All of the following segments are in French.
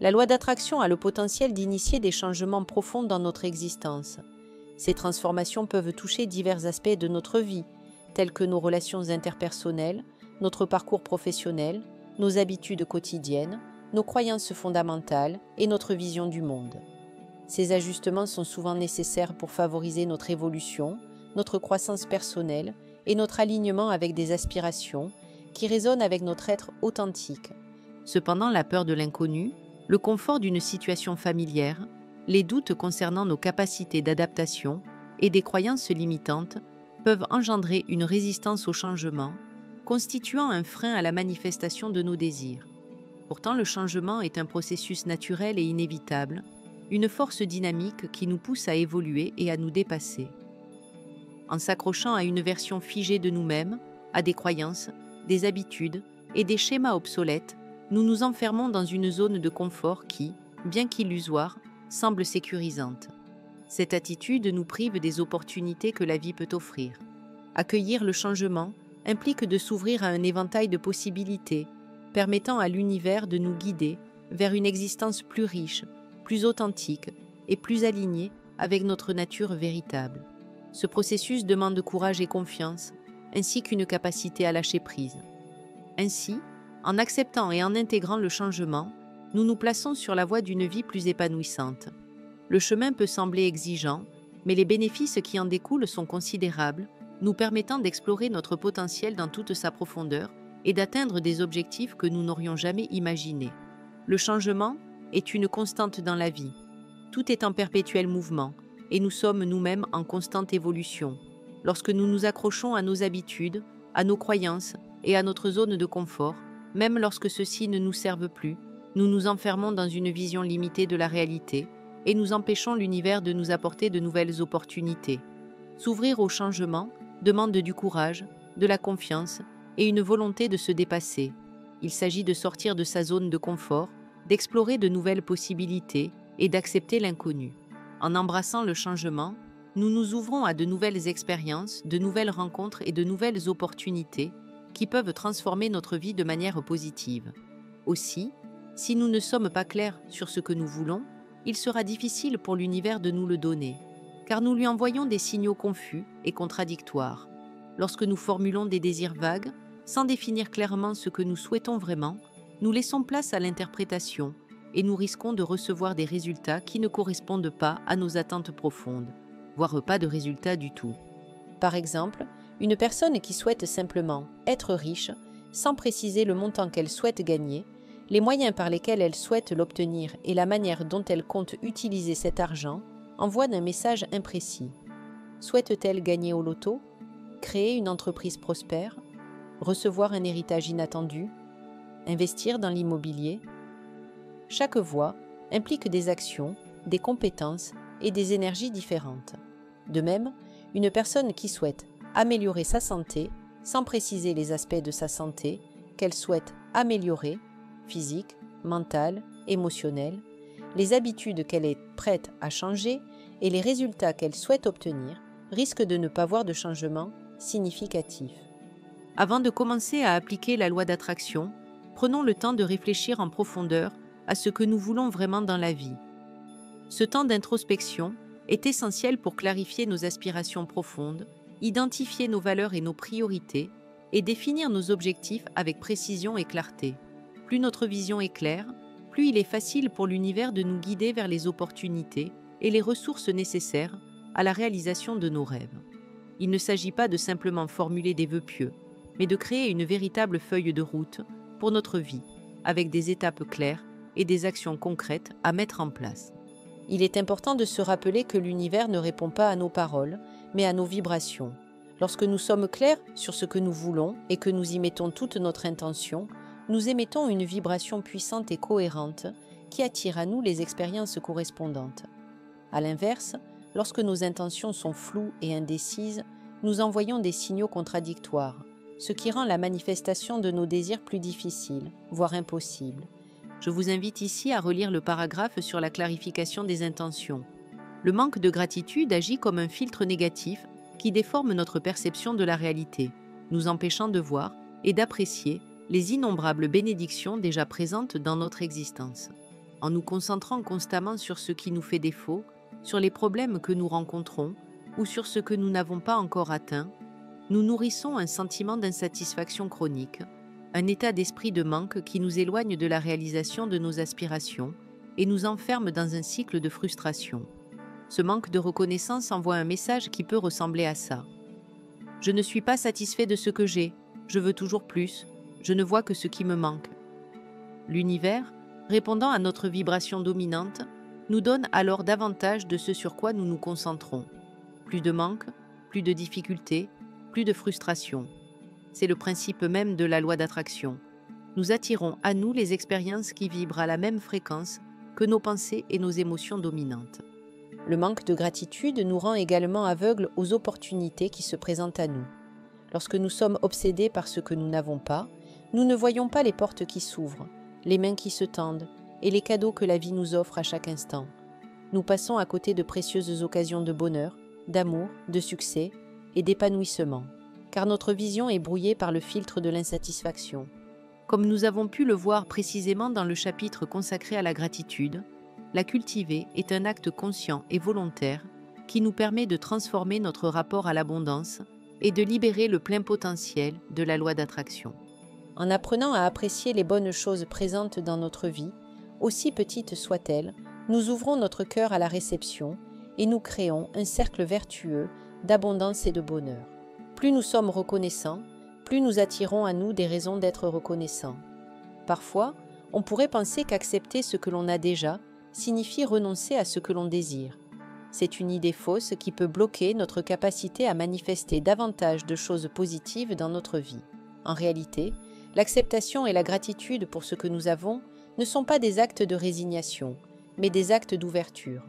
La loi d'attraction a le potentiel d'initier des changements profonds dans notre existence. Ces transformations peuvent toucher divers aspects de notre vie, tels que nos relations interpersonnelles, notre parcours professionnel, nos habitudes quotidiennes, nos croyances fondamentales et notre vision du monde. Ces ajustements sont souvent nécessaires pour favoriser notre évolution, notre croissance personnelle et notre alignement avec des aspirations qui résonnent avec notre être authentique. Cependant, la peur de l'inconnu, le confort d'une situation familière, les doutes concernant nos capacités d'adaptation et des croyances limitantes peuvent engendrer une résistance au changement, constituant un frein à la manifestation de nos désirs. Pourtant, le changement est un processus naturel et inévitable, une force dynamique qui nous pousse à évoluer et à nous dépasser. En s'accrochant à une version figée de nous-mêmes, à des croyances, des habitudes et des schémas obsolètes, nous nous enfermons dans une zone de confort qui, bien qu'illusoire, semble sécurisante. Cette attitude nous prive des opportunités que la vie peut offrir. Accueillir le changement implique de s'ouvrir à un éventail de possibilités, permettant à l'univers de nous guider vers une existence plus riche, plus authentique et plus alignée avec notre nature véritable. Ce processus demande courage et confiance, ainsi qu'une capacité à lâcher prise. Ainsi, en acceptant et en intégrant le changement, nous nous plaçons sur la voie d'une vie plus épanouissante. Le chemin peut sembler exigeant, mais les bénéfices qui en découlent sont considérables, nous permettant d'explorer notre potentiel dans toute sa profondeur et d'atteindre des objectifs que nous n'aurions jamais imaginés. Le changement est une constante dans la vie. Tout est en perpétuel mouvement, et nous sommes nous-mêmes en constante évolution. Lorsque nous nous accrochons à nos habitudes, à nos croyances et à notre zone de confort, même lorsque ceux-ci ne nous servent plus, nous nous enfermons dans une vision limitée de la réalité et nous empêchons l'univers de nous apporter de nouvelles opportunités. S'ouvrir au changement demande du courage, de la confiance et une volonté de se dépasser. Il s'agit de sortir de sa zone de confort, d'explorer de nouvelles possibilités et d'accepter l'inconnu. En embrassant le changement, nous nous ouvrons à de nouvelles expériences, de nouvelles rencontres et de nouvelles opportunités qui peuvent transformer notre vie de manière positive. Aussi, si nous ne sommes pas clairs sur ce que nous voulons, il sera difficile pour l'univers de nous le donner, car nous lui envoyons des signaux confus et contradictoires. Lorsque nous formulons des désirs vagues, sans définir clairement ce que nous souhaitons vraiment, nous laissons place à l'interprétation et nous risquons de recevoir des résultats qui ne correspondent pas à nos attentes profondes, voire pas de résultats du tout. Par exemple, une personne qui souhaite simplement être riche, sans préciser le montant qu'elle souhaite gagner, les moyens par lesquels elle souhaite l'obtenir et la manière dont elle compte utiliser cet argent, envoie un message imprécis. Souhaite-t-elle gagner au loto, créer une entreprise prospère, recevoir un héritage inattendu, investir dans l'immobilier? Chaque voie implique des actions, des compétences et des énergies différentes. De même, une personne qui souhaite améliorer sa santé, sans préciser les aspects de sa santé qu'elle souhaite améliorer, physique, mentale, émotionnelle, les habitudes qu'elle est prête à changer et les résultats qu'elle souhaite obtenir, risque de ne pas voir de changement significatif. Avant de commencer à appliquer la loi d'attraction, prenons le temps de réfléchir en profondeur à ce que nous voulons vraiment dans la vie. Ce temps d'introspection est essentiel pour clarifier nos aspirations profondes, identifier nos valeurs et nos priorités et définir nos objectifs avec précision et clarté. Plus notre vision est claire, plus il est facile pour l'univers de nous guider vers les opportunités et les ressources nécessaires à la réalisation de nos rêves. Il ne s'agit pas de simplement formuler des vœux pieux, mais de créer une véritable feuille de route pour notre vie, avec des étapes claires et des actions concrètes à mettre en place. Il est important de se rappeler que l'univers ne répond pas à nos paroles, mais à nos vibrations. Lorsque nous sommes clairs sur ce que nous voulons et que nous y mettons toute notre intention, nous émettons une vibration puissante et cohérente qui attire à nous les expériences correspondantes. À l'inverse, lorsque nos intentions sont floues et indécises, nous envoyons des signaux contradictoires, ce qui rend la manifestation de nos désirs plus difficile, voire impossible. Je vous invite ici à relire le paragraphe sur la clarification des intentions. Le manque de gratitude agit comme un filtre négatif qui déforme notre perception de la réalité, nous empêchant de voir et d'apprécier les innombrables bénédictions déjà présentes dans notre existence. En nous concentrant constamment sur ce qui nous fait défaut, sur les problèmes que nous rencontrons ou sur ce que nous n'avons pas encore atteint, nous nourrissons un sentiment d'insatisfaction chronique, un état d'esprit de manque qui nous éloigne de la réalisation de nos aspirations et nous enferme dans un cycle de frustration. Ce manque de reconnaissance envoie un message qui peut ressembler à ça. Je ne suis pas satisfait de ce que j'ai, je veux toujours plus, je ne vois que ce qui me manque. L'univers, répondant à notre vibration dominante, nous donne alors davantage de ce sur quoi nous nous concentrons. Plus de manque, plus de difficultés, plus de frustration. C'est le principe même de la loi d'attraction. Nous attirons à nous les expériences qui vibrent à la même fréquence que nos pensées et nos émotions dominantes. Le manque de gratitude nous rend également aveugles aux opportunités qui se présentent à nous. Lorsque nous sommes obsédés par ce que nous n'avons pas, nous ne voyons pas les portes qui s'ouvrent, les mains qui se tendent et les cadeaux que la vie nous offre à chaque instant. Nous passons à côté de précieuses occasions de bonheur, d'amour, de succès et d'épanouissement, car notre vision est brouillée par le filtre de l'insatisfaction. Comme nous avons pu le voir précisément dans le chapitre consacré à la gratitude, la cultiver est un acte conscient et volontaire qui nous permet de transformer notre rapport à l'abondance et de libérer le plein potentiel de la loi d'attraction. En apprenant à apprécier les bonnes choses présentes dans notre vie, aussi petites soient-elles, nous ouvrons notre cœur à la réception et nous créons un cercle vertueux d'abondance et de bonheur. Plus nous sommes reconnaissants, plus nous attirons à nous des raisons d'être reconnaissants. Parfois, on pourrait penser qu'accepter ce que l'on a déjà signifie renoncer à ce que l'on désire. C'est une idée fausse qui peut bloquer notre capacité à manifester davantage de choses positives dans notre vie. En réalité, l'acceptation et la gratitude pour ce que nous avons ne sont pas des actes de résignation, mais des actes d'ouverture.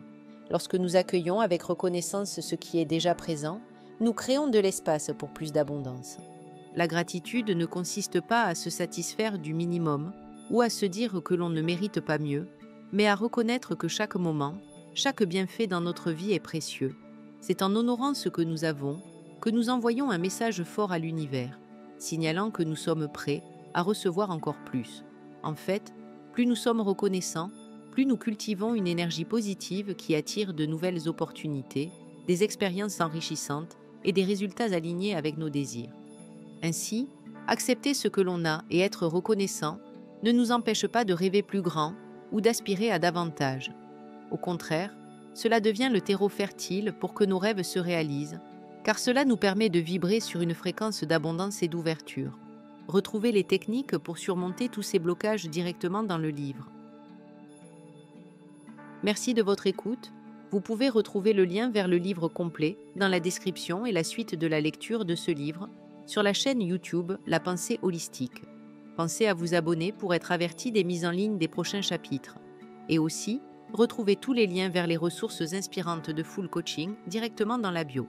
Lorsque nous accueillons avec reconnaissance ce qui est déjà présent, nous créons de l'espace pour plus d'abondance. La gratitude ne consiste pas à se satisfaire du minimum ou à se dire que l'on ne mérite pas mieux, mais à reconnaître que chaque moment, chaque bienfait dans notre vie est précieux. C'est en honorant ce que nous avons que nous envoyons un message fort à l'univers, signalant que nous sommes prêts à recevoir encore plus. En fait, plus nous sommes reconnaissants, plus nous cultivons une énergie positive qui attire de nouvelles opportunités, des expériences enrichissantes et des résultats alignés avec nos désirs. Ainsi, accepter ce que l'on a et être reconnaissant ne nous empêche pas de rêver plus grand ou d'aspirer à davantage. Au contraire, cela devient le terreau fertile pour que nos rêves se réalisent, car cela nous permet de vibrer sur une fréquence d'abondance et d'ouverture. Retrouvez les techniques pour surmonter tous ces blocages directement dans le livre. Merci de votre écoute. Vous pouvez retrouver le lien vers le livre complet dans la description et la suite de la lecture de ce livre sur la chaîne YouTube La Pensée Holistique. Pensez à vous abonner pour être averti des mises en ligne des prochains chapitres. Et aussi, retrouvez tous les liens vers les ressources inspirantes de Full Coaching directement dans la bio.